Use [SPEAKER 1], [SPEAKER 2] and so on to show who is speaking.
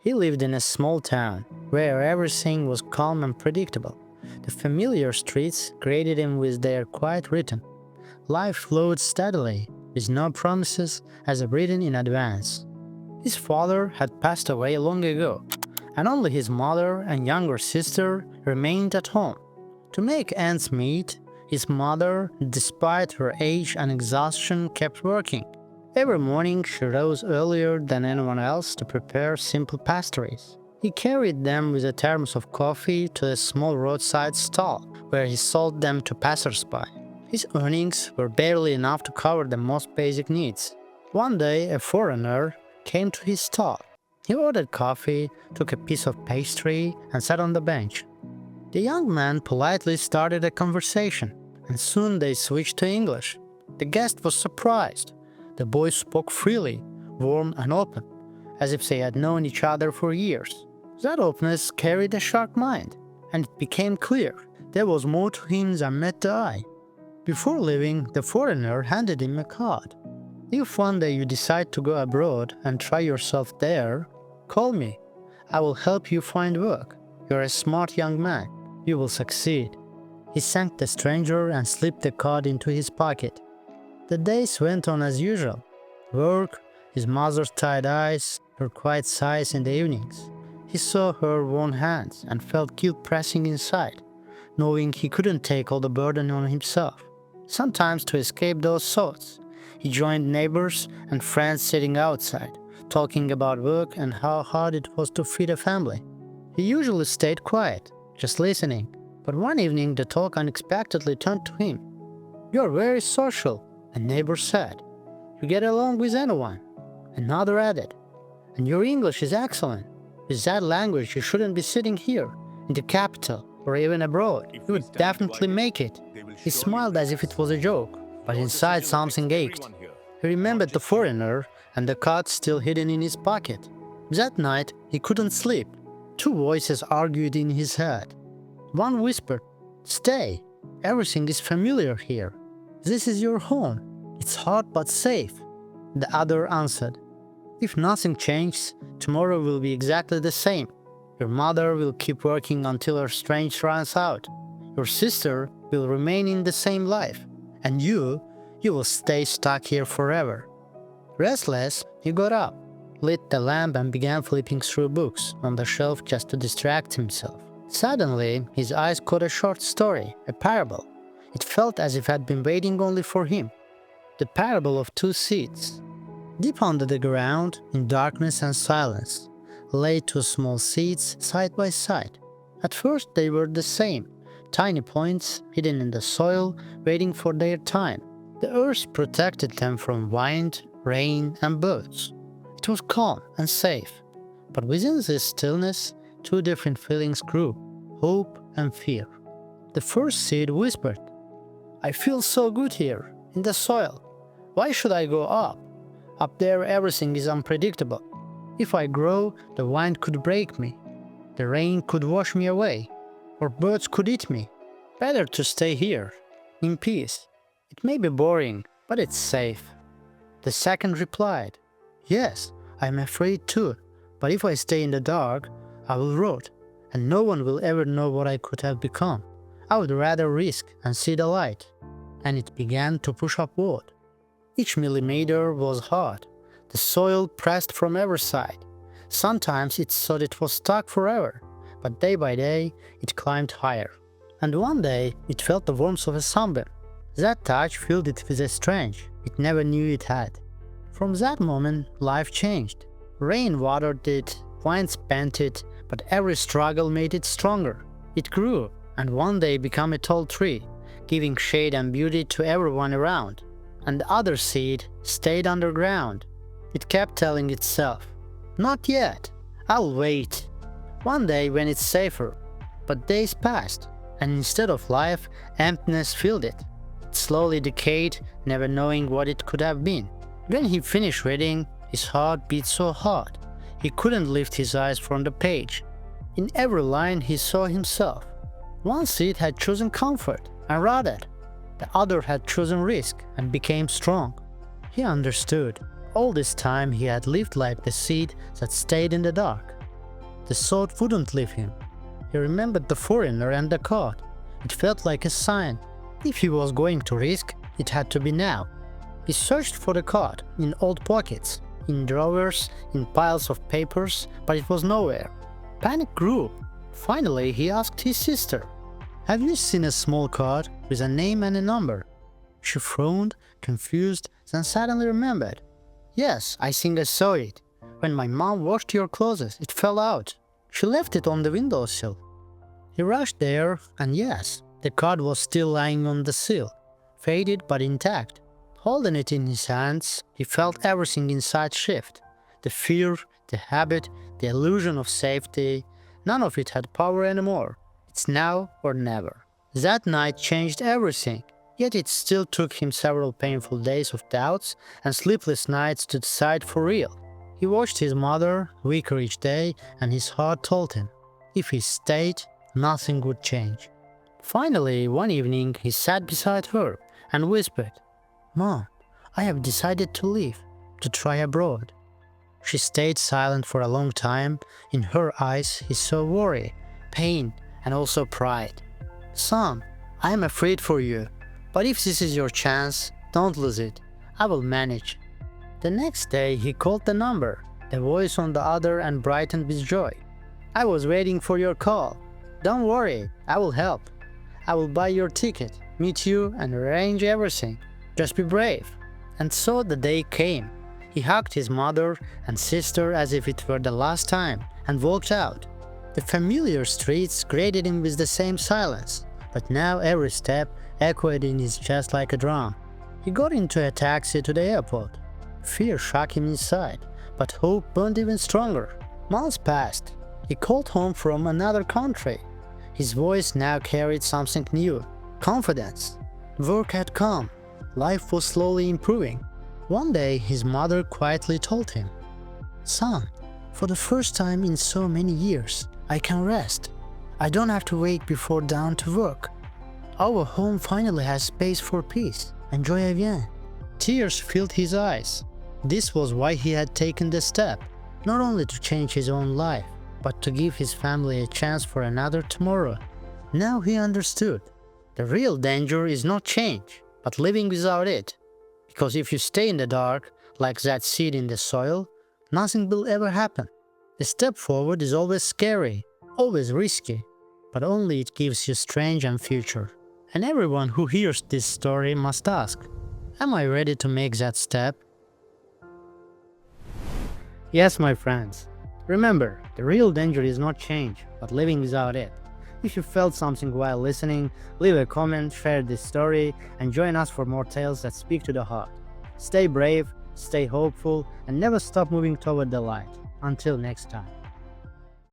[SPEAKER 1] He lived in a small town where everything was calm and predictable. The familiar streets greeted him with their quiet rhythm. Life flowed steadily, with no promises as if written in advance. His father had passed away long ago, and only his mother and younger sister remained at home. To make ends meet, his mother, despite her age and exhaustion, kept working. Every morning she rose earlier than anyone else to prepare simple pastries. He carried them with a thermos of coffee to a small roadside stall, where he sold them to passers-by. His earnings were barely enough to cover the most basic needs. One day, a foreigner came to his stall. He ordered coffee, took a piece of pastry, and sat on the bench. The young man politely started a conversation, and soon they switched to English. The guest was surprised. The boy spoke freely, warm and open, as if they had known each other for years. That openness carried a sharp mind, and it became clear there was more to him than met the eye. Before leaving, the foreigner handed him a card. If one day you decide to go abroad and try yourself there, call me. I will help you find work. You're a smart young man. You will succeed. He thanked the stranger and slipped the card into his pocket. The days went on as usual. Work, his mother's tired eyes, her quiet sighs in the evenings. He saw her worn hands and felt guilt pressing inside, knowing he couldn't take all the burden on himself. Sometimes, to escape those thoughts, he joined neighbors and friends sitting outside, talking about work and how hard it was to feed a family. He usually stayed quiet, just listening, but one evening the talk unexpectedly turned to him. "You're very social," a neighbor said. "You get along with anyone." Another added, "And your English is excellent. With that language you shouldn't be sitting here, in the capital, or even abroad. You would definitely make it." He smiled as if it was a joke, but inside something ached. He remembered the foreigner and the card still hidden in his pocket. That night he couldn't sleep. Two voices argued in his head. One whispered, "Stay. Everything is familiar here. This is your home. It's hard but safe." The other answered, "If nothing changes, tomorrow will be exactly the same. Your mother will keep working until her strength runs out. Your sister will remain in the same life. And you will stay stuck here forever." Restless, he got up, lit the lamp and began flipping through books on the shelf just to distract himself. Suddenly, his eyes caught a short story, a parable. It felt as if it had been waiting only for him. The parable of two seeds. Deep under the ground, in darkness and silence, lay two small seeds side by side. At first they were the same, tiny points hidden in the soil, waiting for their time. The earth protected them from wind, rain, and birds. It was calm and safe. But within this stillness, two different feelings grew, hope and fear. The first seed whispered, "I feel so good here, in the soil. Why should I go up? Up there everything is unpredictable. If I grow, the wind could break me. The rain could wash me away. Or birds could eat me. Better to stay here, in peace. It may be boring, but it's safe." The second replied, "Yes, I'm afraid too, but if I stay in the dark, I will rot, and no one will ever know what I could have become. I would rather risk and see the light." And it began to push upward. Each millimeter was hard. The soil pressed from every side. Sometimes it thought it was stuck forever, but day by day it climbed higher. And one day it felt the warmth of a sunbeam. That touch filled it with a strength it never knew it had. From that moment, life changed. Rain watered it, winds bent it, but every struggle made it stronger. It grew, and one day became a tall tree, giving shade and beauty to everyone around. And the other seed stayed underground. It kept telling itself, "Not yet, I'll wait. One day when it's safer." But days passed, and instead of life, emptiness filled it. It slowly decayed, never knowing what it could have been. When he finished reading, his heart beat so hard, he couldn't lift his eyes from the page. In every line he saw himself. One seed had chosen comfort and rotted. The other had chosen risk and became strong. He understood. All this time he had lived like the seed that stayed in the dark. The thought wouldn't leave him. He remembered the foreigner and the card. It felt like a sign. If he was going to risk, it had to be now. He searched for the card in old pockets, in drawers, in piles of papers, but it was nowhere. Panic grew. Finally, he asked his sister, "Have you seen a small card with a name and a number?" She frowned, confused, then suddenly remembered. "Yes, I think I saw it. When my mom washed your clothes, it fell out. She left it on the windowsill." He rushed there, and yes, the card was still lying on the sill, faded but intact. Holding it in his hands, he felt everything inside shift. The fear, the habit, the illusion of safety, none of it had power anymore. It's now or never. That night changed everything, yet it still took him several painful days of doubts and sleepless nights to decide for real. He watched his mother, weaker each day, and his heart told him, if he stayed, nothing would change. Finally, one evening, he sat beside her and whispered, "Mom, I have decided to leave, to try abroad." She stayed silent for a long time. In her eyes, he saw worry, pain, and also pride. "Son, I am afraid for you, but if this is your chance, don't lose it. I will manage." The next day, he called the number, the voice on the other and brightened with joy. "I was waiting for your call. Don't worry, I will help. I will buy your ticket, meet you, and arrange everything. Just be brave." And so the day came. He hugged his mother and sister as if it were the last time and walked out. The familiar streets greeted him with the same silence, but now every step echoed in his chest like a drum. He got into a taxi to the airport. Fear shook him inside, but hope burned even stronger. Months passed. He called home from another country. His voice now carried something new, confidence. Work had come. Life was slowly improving. One day, his mother quietly told him, "Son, for the first time in so many years, I can rest. I don't have to wake before dawn to work. Our home finally has space for peace. Enjoy again." Tears filled his eyes. This was why he had taken the step, not only to change his own life, but to give his family a chance for another tomorrow. Now he understood. The real danger is not change, but living without it. Because if you stay in the dark, like that seed in the soil, nothing will ever happen. The step forward is always scary, always risky, but only it gives you strength and future. And everyone who hears this story must ask, am I ready to make that step? Yes, my friends. Remember, the real danger is not change, but living without it. If you felt something while listening, leave a comment, share this story, and join us for more tales that speak to the heart. Stay brave, stay hopeful, and never stop moving toward the light. Until next time.